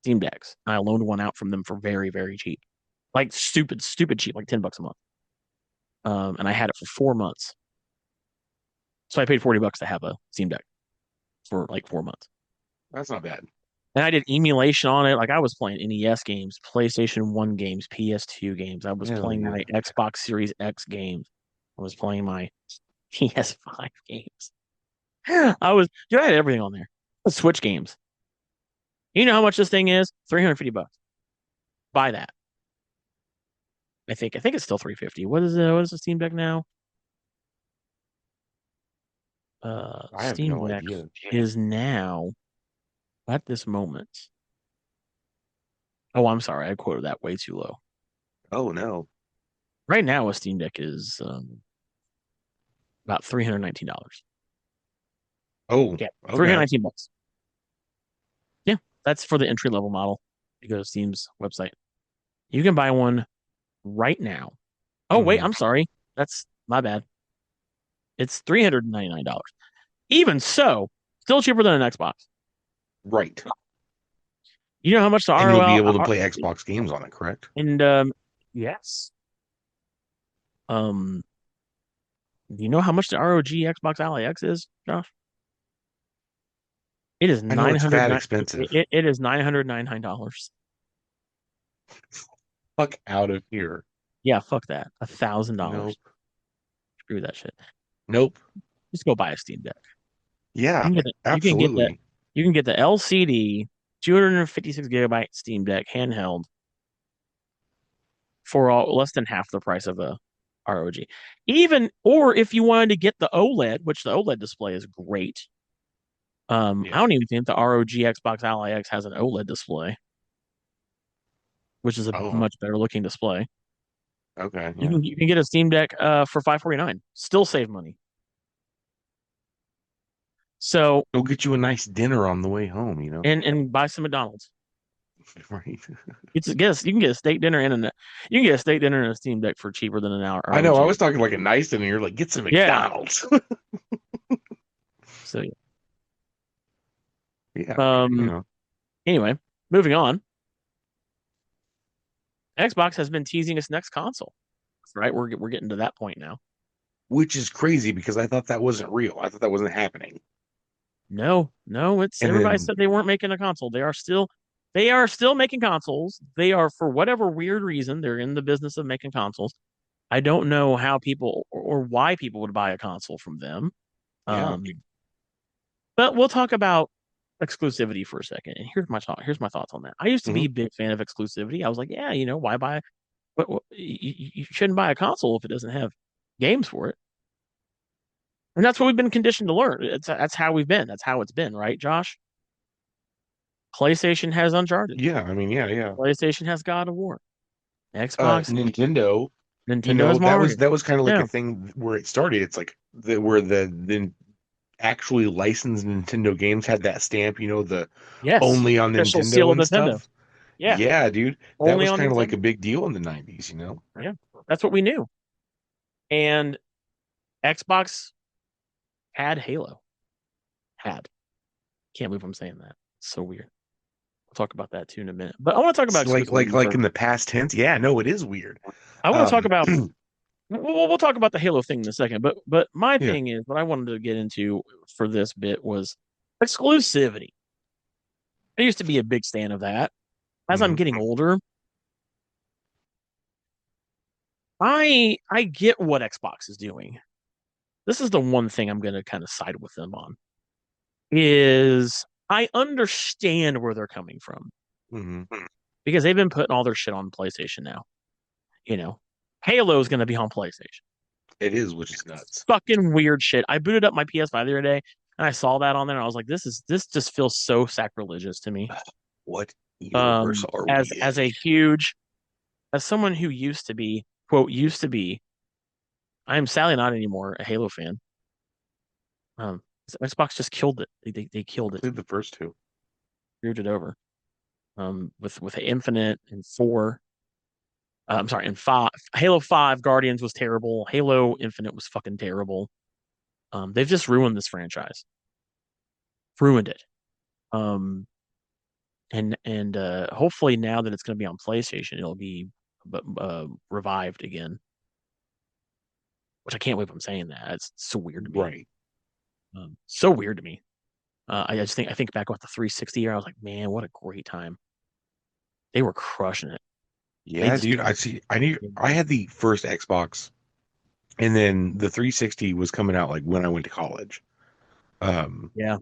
Steam Decks. I loaned one out from them for very, very cheap. Like stupid, stupid cheap, like $10 a month. And I had it for 4 months. So I paid $40 to have a Steam Deck for like 4 months. That's not bad. And I did emulation on it. Like I was playing NES games, PlayStation 1 games, PS2 games. I was Hell playing yeah. my Xbox Series X games. I was playing my PS5 games. I had everything on there. Switch games. You know how much this thing is? $350. Buy that. I think it's still 350. What is the Steam Deck now? I have Steam no Deck idea. is now at this moment. Oh, I'm sorry. I quoted that way too low. Oh no. Right now, a Steam Deck is about $319. Oh, Yeah, okay. 319 bucks. Yeah, that's for the entry level model. You go to Steam's website. You can buy one right now. Oh, wait, Hmm. I'm sorry. That's my bad. It's $399. Even so, still cheaper than an Xbox. Right. You know how much the And you'll be ROL able to play Xbox games on it, correct? and yes. Um, do you know how much the ROG Xbox Ally X is, Josh? It is I know nine it's hundred fat nine. expensive. It is $999. Fuck out of here. Yeah, fuck that. $1,000. Nope. Screw that shit. Nope. Just go buy a Steam Deck. You Yeah, can get it. You can get that. absolutely. You can get the LCD 256 gigabyte Steam Deck handheld for less than half the price of a ROG. Even or if you wanted to get the OLED, which the OLED display is great. I Yeah. don't even think the ROG Xbox Ally X has an OLED display, which is a Oh, much better looking display. okay. You Yeah. can get a Steam Deck for 549. Still save money. So Go get you a nice dinner on the way home, you know? and buy some McDonald's. Right. You can get a steak dinner you can get a steak dinner and a Steam Deck for cheaper than an hour I know. ROG. I was talking like a nice dinner. You're like, get some Yeah. McDonald's. So Yeah. You um know, anyway, moving on. Xbox has been teasing its next console. Right? We're getting to that point now. which is crazy because I thought that wasn't real. I thought that wasn't happening. No, it's And everybody then, said they weren't making a console. They are still making consoles. They are for whatever weird reason, they're in the business of making consoles. I don't know how people or why people would buy a console from them. yeah. Um, but we'll talk about exclusivity for a second. And here's my thought. Here's my thoughts on that. I used to be Hmm. a big fan of exclusivity. I was like, yeah, why buy? But you shouldn't buy a console if it doesn't have games for it. And that's what we've been conditioned to learn. That's how we've been. That's how it's been, right, Josh? PlayStation has Uncharted. Yeah. I mean, yeah, yeah. PlayStation has God of War. Xbox, Nintendo, Nintendo has Mario. that was kind of like a Yeah. thing where it started. It's like where the actually licensed Nintendo games had that stamp, the Yes. only on Official Nintendo seal of and Nintendo. stuff. Yeah. Yeah, dude, that Only was on kind of like Nintendo. a big deal in the 90s. Yeah. That's what we knew. And Xbox had Halo. Had. Can't believe I'm saying that. It's so weird. We'll talk about that too in a minute. But I want to talk It's about exclusivity like first. in the past tense. Yeah, no, it is weird. I want to talk Um, about we'll talk about the Halo thing in a second. But my yeah. thing is what I wanted to get into for this bit was exclusivity. I used to be a big fan of that. As I'm Hmm. getting older, I get what Xbox is doing. This is the one thing I'm going to kind of side with them on is I understand where they're coming from Hmm. because they've been putting all their shit on PlayStation now. You know, Halo is going to be on PlayStation. It is, which is nuts. Fucking weird shit. I booted up my PS5 the other day and I saw that on there and I was like, this just feels so sacrilegious to me. What universe are we As in? a huge as someone who used to be quote used to be I am sadly not anymore a Halo fan. Um, Xbox just killed it. They I killed it, played the first two. screwed it over. With Infinite and four. I'm sorry, and five. Halo 5 Guardians was terrible. Halo Infinite was fucking terrible. They've just ruined this franchise. Ruined it. Um, and hopefully now that it's going to be on PlayStation, it'll be revived again. Which I can't believe I'm saying that. It's so weird to me. Right. So weird to me. I think back about the 360 year. I was like, man, what a great time. They were crushing it. They Yeah, just dude. I had the first Xbox, and then the 360 was coming out like when I went to college. Um, yeah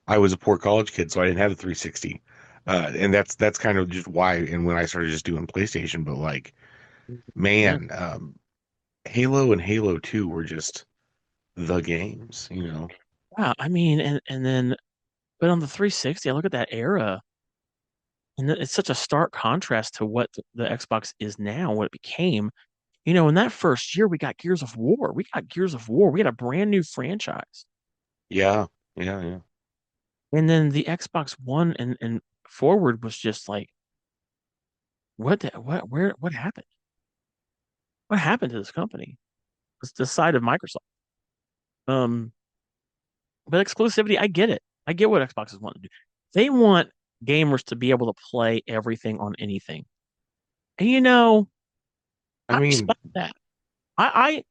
I was a poor college kid, so I didn't have a 360. And that's kind of just why and when I started just doing PlayStation, but like, yeah man, Halo and Halo 2 were just the games, you know. yeah. I mean, and then but on the 360, I look at that era, and it's such a stark contrast to what the Xbox is now, what it became. In that first year, we got Gears of War. We got Gears of War. We had a brand new franchise. Yeah, yeah, yeah. And then the Xbox One and forward was just like, what happened? What happened to this company? It's the side of Microsoft. Um, but exclusivity, I get it. I get what Xbox is wanting to do. They want gamers to be able to play everything on anything. And I I mean, respect that. I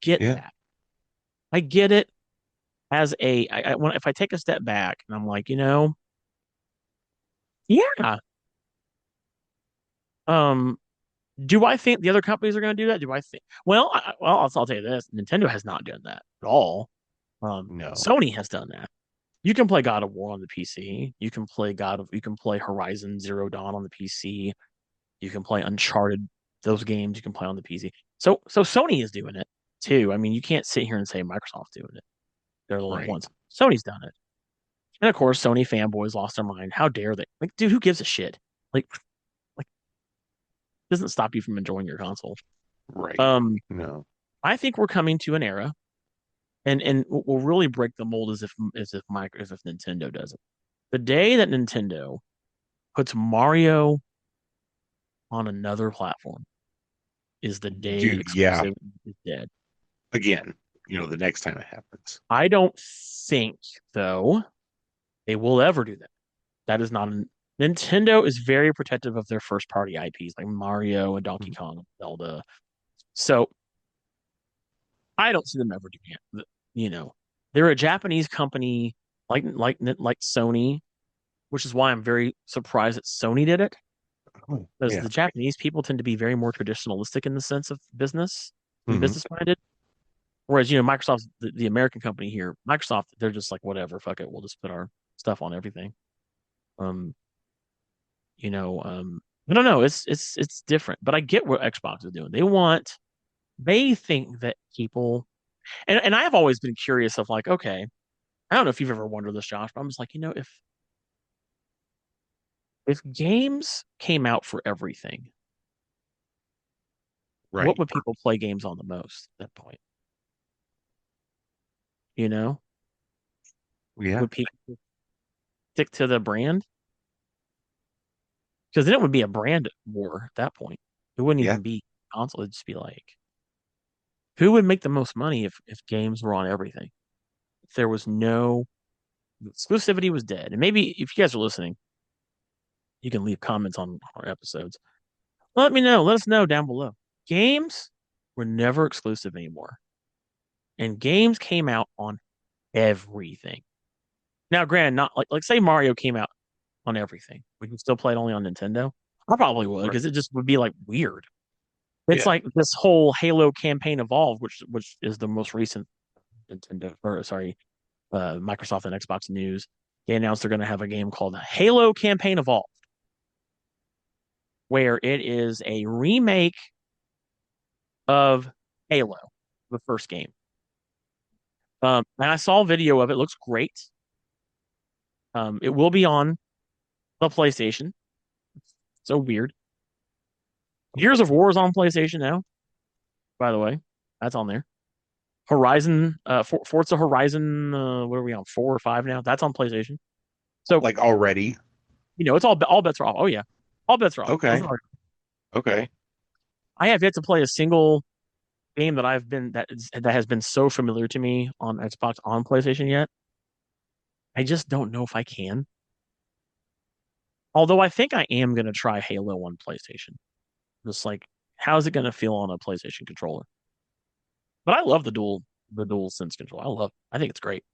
get yeah. that. I get it as if I take a step back and I'm like, yeah. Um, do I think the other companies are going to do that? Do I think? Well, I'll tell you this: Nintendo has not done that at all. No. Sony has done that. You can play God of War on the PC. You can play Horizon Zero Dawn on the PC. You can play Uncharted. Those games you can play on the PC. So Sony is doing it too. I mean, you can't sit here and say Microsoft's doing it. They're the only Right. ones. Sony's done it. And of course, Sony fanboys lost their mind. How dare they? Like, dude, who gives a shit? Like, doesn't stop you from enjoying your console. Right. Um, No. I think we're coming to an era, and what will really break the mold as if Nintendo does it. The day that Nintendo puts Mario on another platform is the day Dude, yeah. exclusive is dead. Again, the next time it happens. I don't think though they will ever do that. That is not an Nintendo is very protective of their first party IPs like Mario and Donkey Mhm. Kong and Zelda. So I don't see them ever doing it. They're a Japanese company like Sony, which is why I'm very surprised that Sony did it. Oh, Because yeah. the Japanese people tend to be very more traditionalistic in the sense of business and Hmm. business minded. Whereas, Microsoft, the American company here, Microsoft, they're just like, whatever, fuck it, we'll just put our stuff on everything. Um, I don't know, it's different, but I get what Xbox is doing. They think that people, and I have always been curious of like, okay, I don't know if you've ever wondered this, Josh, but I'm just like, if games came out for everything, what Right. would people play games on the most at that point? You know, Yeah. would people stick to the brand? Because then it would be a brand war at that point. It wouldn't Yeah. even be console. It'd just be like, who would make the most money if games were on everything? If there was no exclusivity was dead. And maybe if you guys are listening, you can leave comments on our episodes. Let me know. Let us know down below. Games were never exclusive anymore. And games came out on everything. Now, granted, not like say Mario came out on everything. We can still play it only on Nintendo. I probably would Right. because it just would be like weird. It's Yeah. like this whole Halo campaign evolved, which is the most recent Nintendo or sorry, Microsoft and Xbox news. They announced they're going to have a game called Halo Campaign Evolved, where it is a remake of Halo, the first game. And I saw a video of it. It looks great. It will be on the PlayStation. So weird. Gears of War is on PlayStation now, by the way. That's on there. Horizon, Forza Horizon, what are we on? 4 or 5 now? That's on PlayStation. So, Like already? it's all bets are off. Oh yeah, all bets are off. Okay. Okay. I have yet to play a single game that has been so familiar to me on Xbox on PlayStation yet. I just don't know if I can. Although I think I am gonna try Halo on PlayStation. Just like, how's it gonna feel on a PlayStation controller? But I love the dual sense control. I think it's great.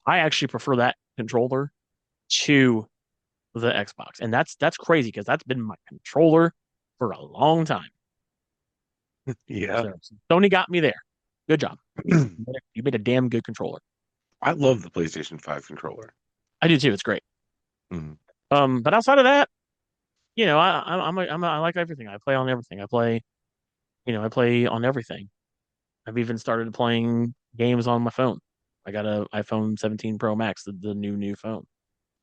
I actually prefer that controller to the Xbox, and that's crazy because that's been my controller for a long time. Yeah. So Sony got me there. Good job. You made a damn good controller. I love the PlayStation 5 controller. I do too. It's great. Mhm. But outside of that, I like everything. I play on everything. I play on everything. I've even started playing games on my phone. I got a iPhone 17 Pro Max, the new phone.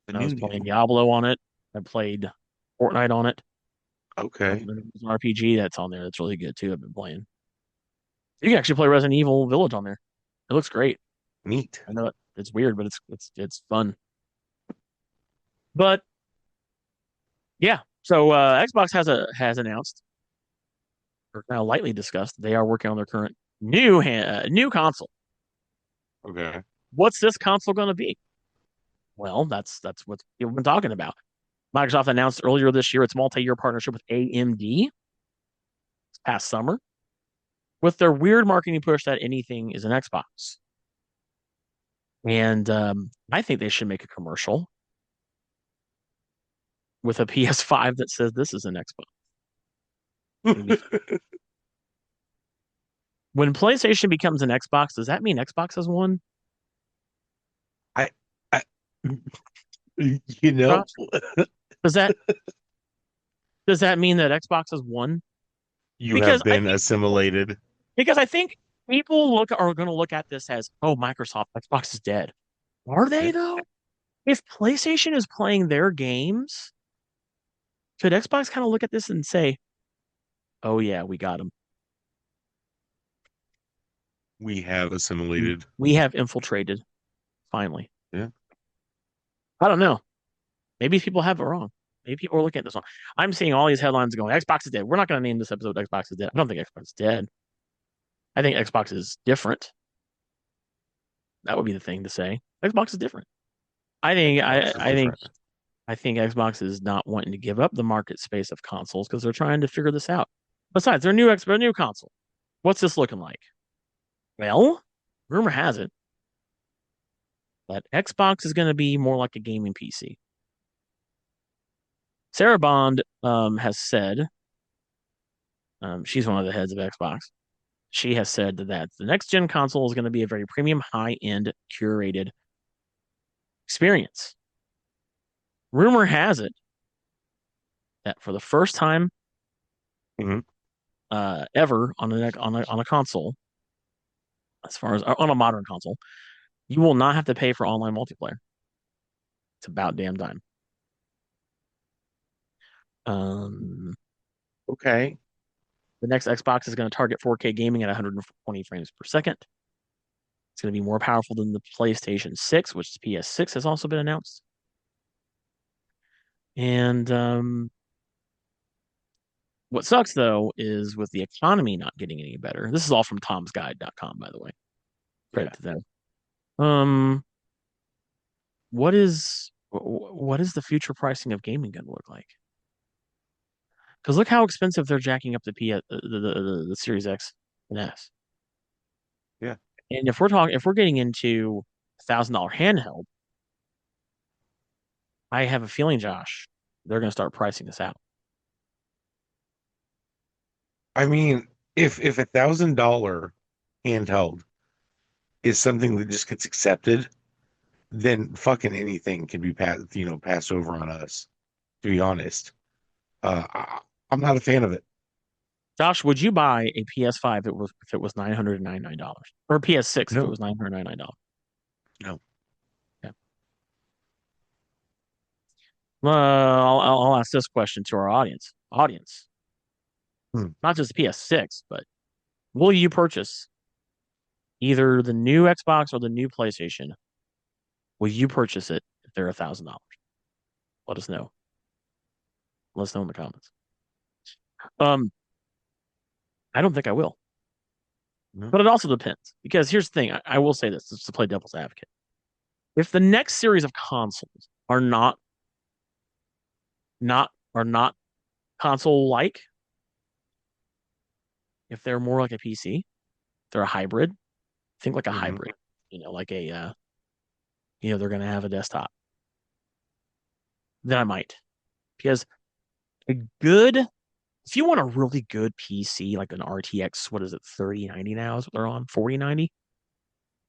The And I was new playing new. Diablo on it. I played Fortnite on it. Okay. There's an RPG that's on there that's really good too. I've been playing. You can actually play Resident Evil Village on there. It looks great. Neat. I know it's weird, but it's fun. But yeah, so Xbox has announced, or now lightly discussed, they are working on their current new console. Okay. What's this console going to be? Well, that's what people have been talking about. Microsoft announced earlier this year its multi-year partnership with AMD this past summer with their weird marketing push that anything is an Xbox. And I think they should make a commercial with a PS5 that says this is an Xbox. When PlayStation becomes an Xbox, does that mean Xbox has won? I, I, you know, Josh? Does that does that mean that Xbox has won? you Because have I been think assimilated. because I think people are going to look at this as, oh, Microsoft, Xbox is dead. Are they Yeah. though? If PlayStation is playing their games, could Xbox kind of look at this and say, "Oh yeah, we got them. We have We assimilated. we have infiltrated finally." Yeah. I don't know. Maybe people have it wrong. Maybe people are looking at this wrong. I'm seeing all these headlines going, "Xbox is dead." We're not going to name this episode "Xbox is dead." I don't think Xbox is dead. I think Xbox is different. That would be the thing to say. Xbox is different. I think I Xbox is I think different. I think Xbox is not wanting to give up the market space of consoles because they're trying to figure this out. Besides, their new console. What's this looking like? Well, rumor has it that Xbox is going to be more like a gaming PC. Sarah Bond has said, she's one of the heads of Xbox. She has said that the next gen console is going to be a very premium, high end, curated experience. Rumor has it that for the first time Hmm. ever on a console, as far as on a modern console, you will not have to pay for online multiplayer. It's about damn time. Um, Okay. the next Xbox is going to target 4K gaming at 120 frames per second. It's going to be more powerful than the PlayStation 6, which PS6 has also been announced. And what sucks though is with the economy not getting any better. This is all from tomsguide.com, by the way. Yeah. Credit to them. Um, what is the future pricing of gaming going to look like? Because look how expensive they're jacking up the Series X and S. Yeah. And if we're getting into $1,000 handheld, I have a feeling, Josh, they're going to start pricing this out. I mean, if $1,000 handheld is something that just gets accepted, then fucking anything can be passed over on us. To be honest, I'm not a fan of it. Josh, would you buy a PS5 if it was $999 or a PS6 if it No, was $999? no. Yeah. Well, I'll ask this question to our audience. Hmm. Not just the PS6, but will you purchase either the new Xbox or the new PlayStation, will you purchase it if they're $1,000? Let us know. Let us know in the comments. Um, I don't think I will, No. but it also depends because here's the thing. I will say this just to play devil's advocate. If the next series of consoles are not console like, if they're more like a PC, they're a hybrid. Think like a Hmm. hybrid. Like they're going to have a desktop. Then I might because a good if you want a really good PC like an RTX, what is it, 3090 now is what they're on, 4090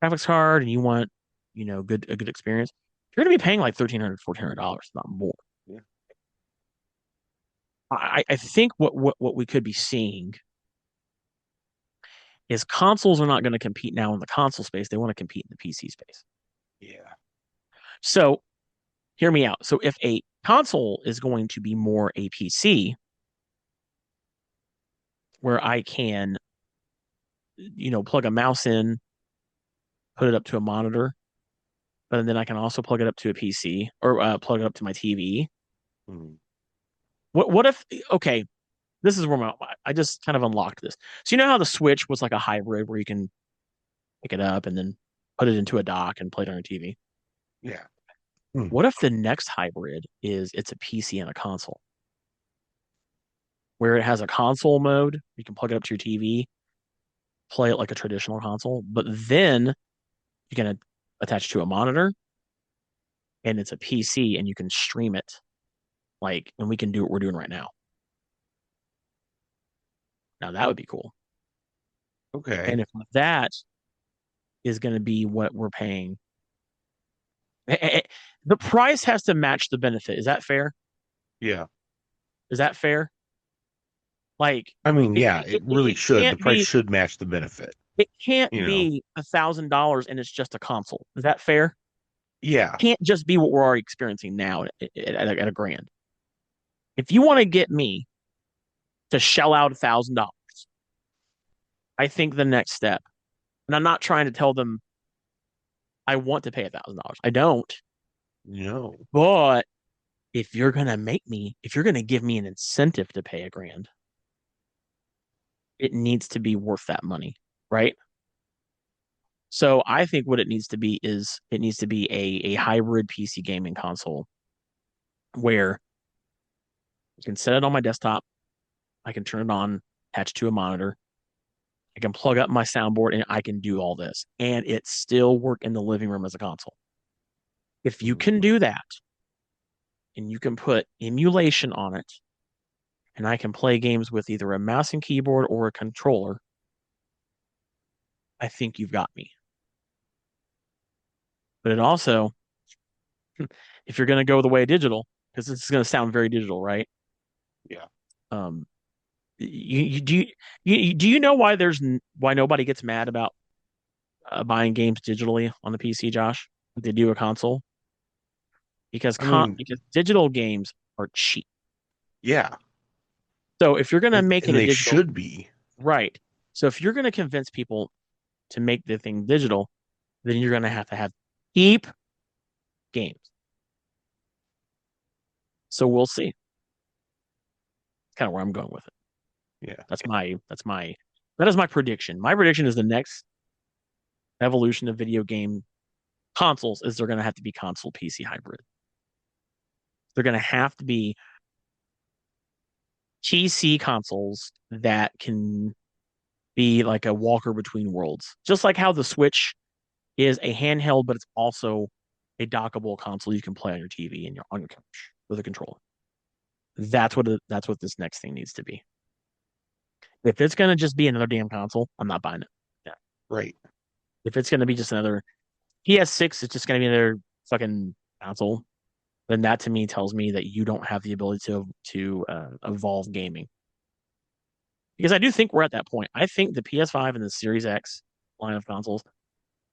graphics card, and you want a good experience, you're going to be paying like $1,300, $1,400, not more. Yeah. I think what we could be seeing is consoles are not going to compete now in the console space. They want to compete in the PC space. Yeah. So hear me out. So if a console is going to be more a PC where I can, plug a mouse in, put it up to a monitor, but then I can also plug it up to a PC or plug it up to my TV. Hmm. What if, okay, this is where I just kind of unlocked this. So you know how the Switch was like a hybrid where you can pick it up and then put it into a dock and play it on your TV? Yeah. Hmm. What if the next hybrid is it's a PC and a console where it has a console mode, you can plug it up to your TV, play it like a traditional console, but then you can attach to a monitor and it's a PC and you can stream it and we can do what we're doing right now. Now that would be cool. Okay. And if that is going to be what we're paying, the price has to match the benefit. Is that fair? Yeah. Is that fair? Like I mean, it, yeah, it, it it, really it should. The can't price be should match the benefit, it can't you know. be $1,000 and it's just a console. Is that fair? Yeah. Can't just be what we're already experiencing now at a grand. If you want to get me to shell out $1,000, I think the next step, and I'm not trying to tell them I want to pay $1,000. I don't. No. But if you're gonna give me an incentive to pay a grand, it needs to be worth that money, right? So I think what it needs to be is it needs to be a hybrid PC gaming console where I can set it on my desktop, I can turn it on, attach to a monitor, I can plug up my soundboard, and I can do all this, and it still work in the living room as a console. If you can Mhm. do that, and you can put emulation on it, and I can play games with either a mouse and keyboard or a controller, I think you've got me. But it also, if you're going to go the way digital, because this is going to sound very digital, right? Yeah. Um, do you know why why nobody gets mad about buying games digitally on the PC, Josh? Like they do a console because I mean, because digital games are cheap. yeah. So if you're going to make it And a they digital, should be. right? So if you're going to convince people to make the thing digital, then you're going to have cheap games. So we'll see. Kind of where I'm going with it. Yeah. That is my prediction. My prediction is the next evolution of video game consoles is they're going to have to be console PC hybrid. They're going to have to be PC consoles that can be like a walker between worlds. Just like how the Switch is a handheld, but it's also a dockable console you can play on your TV and on your couch with a controller. That's what this next thing needs to be. If it's gonna just be another damn console, I'm not buying it. Yeah. Right. If it's gonna be just another PS6, it's just gonna be another fucking console. Then that to me tells me that you don't have the ability to evolve gaming. Because I do think we're at that point. I think the PS5 and the Series X line of consoles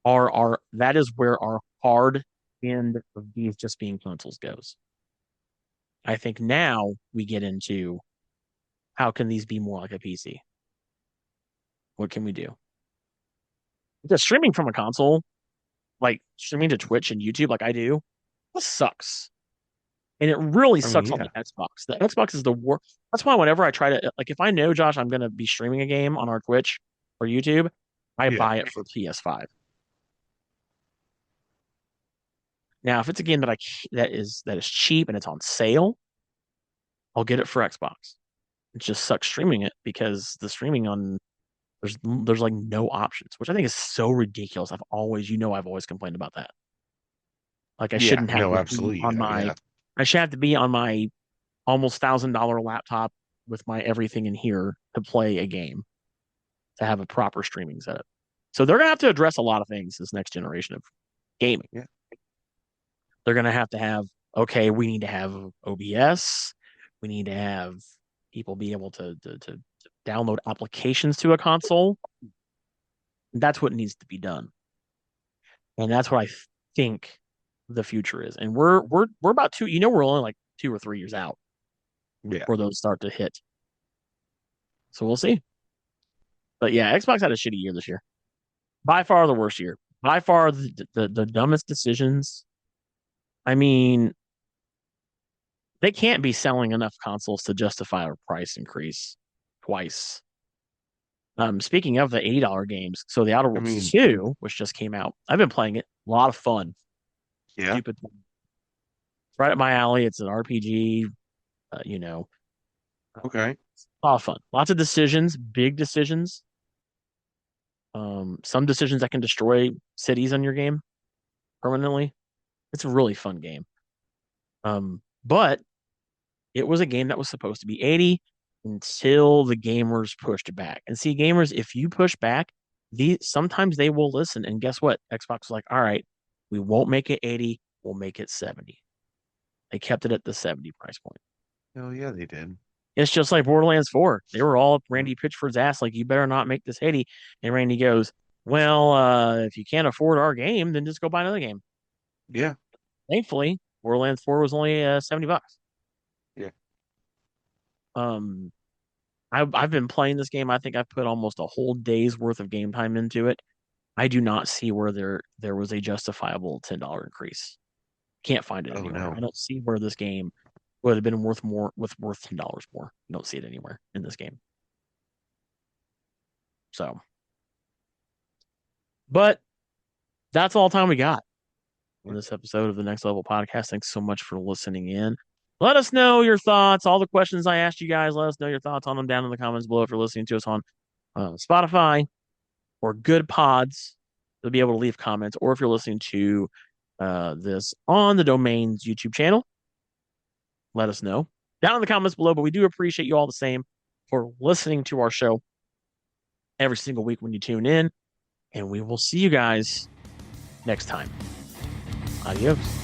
are that is where our hard end of these just being consoles goes. I think now we get into how can these be more like a PC? What can we do? Because streaming from a console, like streaming to Twitch and YouTube, like I do, this sucks. And it really I mean, sucks on yeah, the Xbox. The Xbox is the worst. That's why whenever I try to, like, if I know, Josh, I'm going to be streaming a game on our Twitch or YouTube, I yeah, buy it for PS5. Now, if it's a game that is cheap and it's on sale, I'll get it for Xbox. It just sucks streaming it because the streaming on there's like no options, which I think is so ridiculous. I've always complained about that. Like I yeah. shouldn't have No, to be absolutely. on my Yeah, I should have to be on my almost $1,000 laptop with my everything in here to play a game to have a proper streaming setup. So they're gonna have to address a lot of things this next generation of gaming. yeah. They're gonna have to have okay, we need to have OBS, we need to have people be able to download applications to a console. That's what needs to be done, and that's what I think the future is. And we're about two. We're only like 2 or 3 years out Yeah. before those start to hit. So we'll see. But yeah, Xbox had a shitty year this year. By far the worst year. By far the dumbest decisions. I mean, they can't be selling enough consoles to justify a price increase twice. Speaking of the $80 games, so the Outer I Worlds mean, 2, which just came out, I've been playing it. A lot of fun. yeah. Stupid. It's right up my alley. It's an RPG. You know, Okay. a lot of fun. Lots of decisions, big decisions. Some decisions that can destroy cities on your game permanently. It's a really fun game. But it was a game that was supposed to be 80 until the gamers pushed back. And see, gamers, if you push back, sometimes they will listen. And guess what? Xbox was like, all right, we won't make it 80, we'll make it 70. They kept it at the 70 price point. Oh, yeah, they did. It's just like Borderlands 4. They were all up Randy Pitchford's ass, like, you better not make this 80. And Randy goes, well, if you can't afford our game, then just go buy another game. Yeah. Thankfully, Borderlands 4 was only $70. Yeah. Um, I've been playing this game. I think I've put almost a whole day's worth of game time into it. I do not see where there was a justifiable $10 increase. Can't find it Oh anywhere. no. I don't see where this game would have been worth $10 more. I don't see it anywhere in this game. So, but that's all the time we got on this episode of the Next Level Podcast. Thanks so much for listening in. Let us know your thoughts. All the questions I asked you guys, let us know your thoughts on them down in the comments below if you're listening to us on Spotify or Good Pods. You'll be able to leave comments, or if you're listening to this on the Domain's YouTube channel, let us know down in the comments below. But we do appreciate you all the same for listening to our show every single week when you tune in. And we will see you guys next time. Adios.